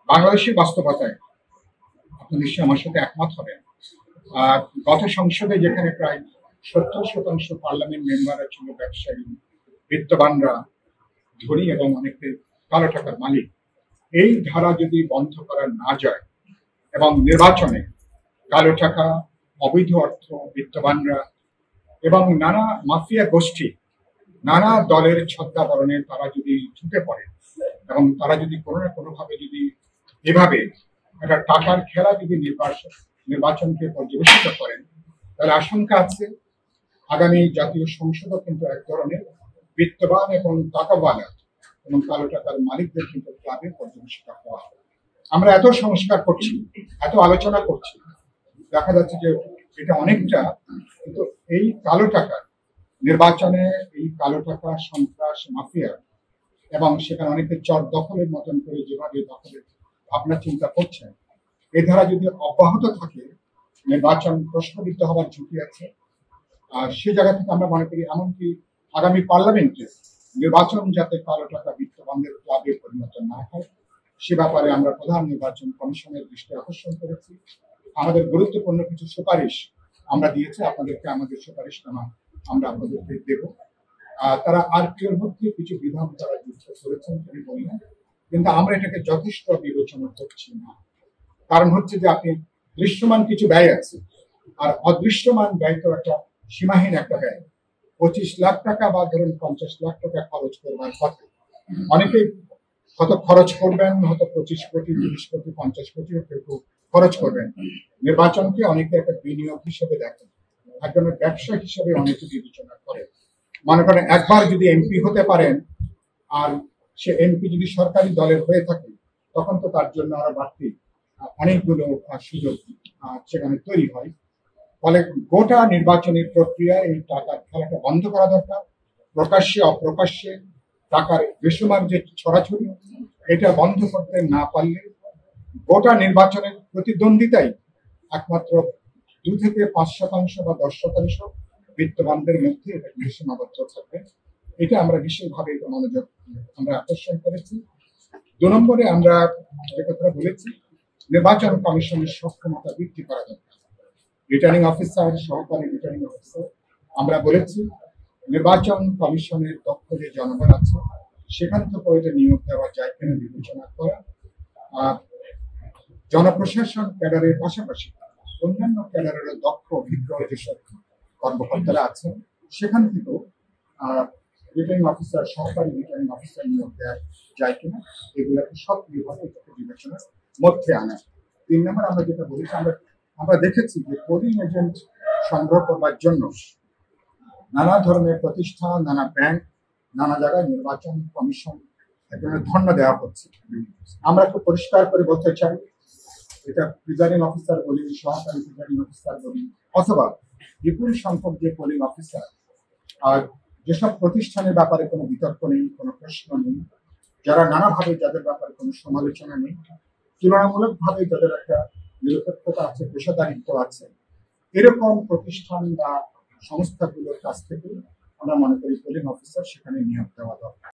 বাংলাদেশের বাস্তবতায় আপনি নিশ্চয়ই আমার সাথে একমত হবেন। গত সংসদে যেখানে প্রায় 70% পার্লামেন্ট মেম্বাররা ছিল ব্যবসায়ী, বিত্তবানরা, ধনী এবং অনেকে কালো টাকার মালিক, এই ধারা যদি বন্ধ করা না যায় এবং নির্বাচনে কালো টাকা, অবৈধ অর্থ, বিত্তবানরা এবং নানা মাফিয়া গোষ্ঠী, নানা দলের ছদ্মাবরণে তারা যদি ঢুকে পড়ে এবং তারা যদি কোনো না কোনোভাবে যদি এভাবে একটা টাকার খেলা যদি নির্বাচনকে পর্যবেসিত করেন, তাহলে আশঙ্কা আছে আগামী জাতীয় সংসদও কিন্তু এক ধরনের বিত্তবান এবং টাকাওয়ালা এবং কালো টাকার মালিকদের কিন্তু ক্লাবে পর্যবেসিত হওয়া হবে। আমরা এত সংস্কার করছি, এত আলোচনা করছি, দেখা যাচ্ছে যে এটা অনেকটা কিন্তু এই কালো টাকার নির্বাচনে এই কালো টাকা সন্ত্রাস মাফিয়া এবং সেখানে অনেকে চর দখলের মতন করে যেভাবে দখলের ভাবনা চিন্তা করছেন, এ ধারা যদি অব্যাহত থাকে নির্বাচন প্রশ্নবিদ্ধ হওয়ার ঝুঁকি আছে। আর সে জায়গা থেকে আমরা মনে করি এমনকি আগামী পার্লামেন্টে নির্বাচন যাতে কালো টাকা বিত্তবানদের ক্লাবে পরিণত না হয় সে ব্যাপারে আমরা প্রধান নির্বাচন কমিশনের দৃষ্টি আকর্ষণ করেছি। আমাদের গুরুত্বপূর্ণ কিছু সুপারিশ আমরা দিয়েছি, আপনাদেরকে আমাদের সুপারিশনামা আমরা আপনাদেরকে দেব। তারা আরপিওর মধ্যে কিছু বিধান তারা যুক্ত করেছেন তিনি বললেন, কিন্তু আমরা এটাকে যথেষ্ট বিবেচনা করছি না। কারণ হচ্ছে যে আপনি দৃশ্যমান কিছু ব্যয় আছে, আর অদৃশ্যমান ব্যয় তো একটা সীমাহীন একটা ব্যয়। 25 লাখ টাকা বা ধরুন 50 লাখ টাকা খরচ করবার কথা, অনেকেই কত খরচ করবেন, হয়তো 25 কোটি, 30 কোটি, 50 কোটি খরচ করবেন। নির্বাচনকে অনেকে একটা বিনিয়োগ হিসেবে দেখেন, একজনের ব্যবসা হিসেবে অনেকে বিবেচনা করে। মনে করেন একবার যদি এমপি হতে পারেন আর সে এমপি যদি সরকারি দলের হয়ে থাকে, তখন তো তার জন্য আরো বাড়তি অনেকগুলো সুযোগ সেখানে তৈরি হয়। ফলে গোটা নির্বাচনী প্রক্রিয়া এই টাকার খেলাটা বন্ধ করা দরকার। প্রকাশ্যে অপ্রকাশ্যে টাকার বেসুমার যে ছড়াছড়ি, এটা বন্ধ করতে না পারলে গোটা নির্বাচনের প্রতিদ্বন্দ্বিতাই একমাত্র 2 থেকে 5% বা 10% বিত্তবানদের মধ্যে এটা সীমাবদ্ধ থাকবে। এটা আমরা বিশেষভাবে মনোযোগ আমরা আকর্ষণ করেছি। 2 নম্বরে আমরা যে কথা বলেছি, নির্বাচন কমিশনের সক্ষমতা বৃদ্ধি করা দরকার। রিটার্নিং অফিসার, সহকারী রিটার্নিং অফিসার, আমরা বলেছি নির্বাচন কমিশনের দক্ষ যে জনগণ আছে সেখান থেকে এটা নিয়োগ দেওয়া যায় কিনা বিবেচনা করা। জনপ্রশাসন ক্যাডারের পাশাপাশি অন্যান্য ক্যাডারের দক্ষ অভিজ্ঞ যেসব কর্মকর্তারা আছেন সেখান থেকেও রিটার্নিং অফিসার, সহকারী রিটার্নিং অফিসার নিয়োগ দেওয়া যায় কিনা, এগুলোকে সক্রিয়ভাবে এটাকে বিবেচনার মধ্যে আনা। 3 নম্বর আমরা যেটা বলেছি, আমরা দেখেছি যে পোলিং এজেন্ট সংগ্রহ করবার জন্য নানা ধরনের প্রতিষ্ঠান, নানা ব্যাংক, নানা জায়গায় নির্বাচন কমিশন এক ধরনের ধর্ণা দেওয়া হচ্ছে। আমরা খুব পরিষ্কার করে বলতে চাই, এটা প্রিজাইডিং অফিসার বলি, সহকারী প্রিজাইডিং অফিসার বলি, অথবা বিপুল সংখ্যক যে পোলিং অফিসার, আর যেসব প্রতিষ্ঠানের ব্যাপারে কোনো বিতর্ক নেই, কোনো প্রশ্ন নেই, যারা নানাভাবে যাদের ব্যাপারে কোনো সমালোচনা নেই, তুলনামূলকভাবে যাদের একটা নিরপেক্ষতা আছে, পেশাদারিত্ব আছে, এরকম প্রতিষ্ঠান বা সংস্থাগুলোর কাছ থেকে আমরা মনে করি পোলিং অফিসার সেখানে নিয়োগ দেওয়া দরকার।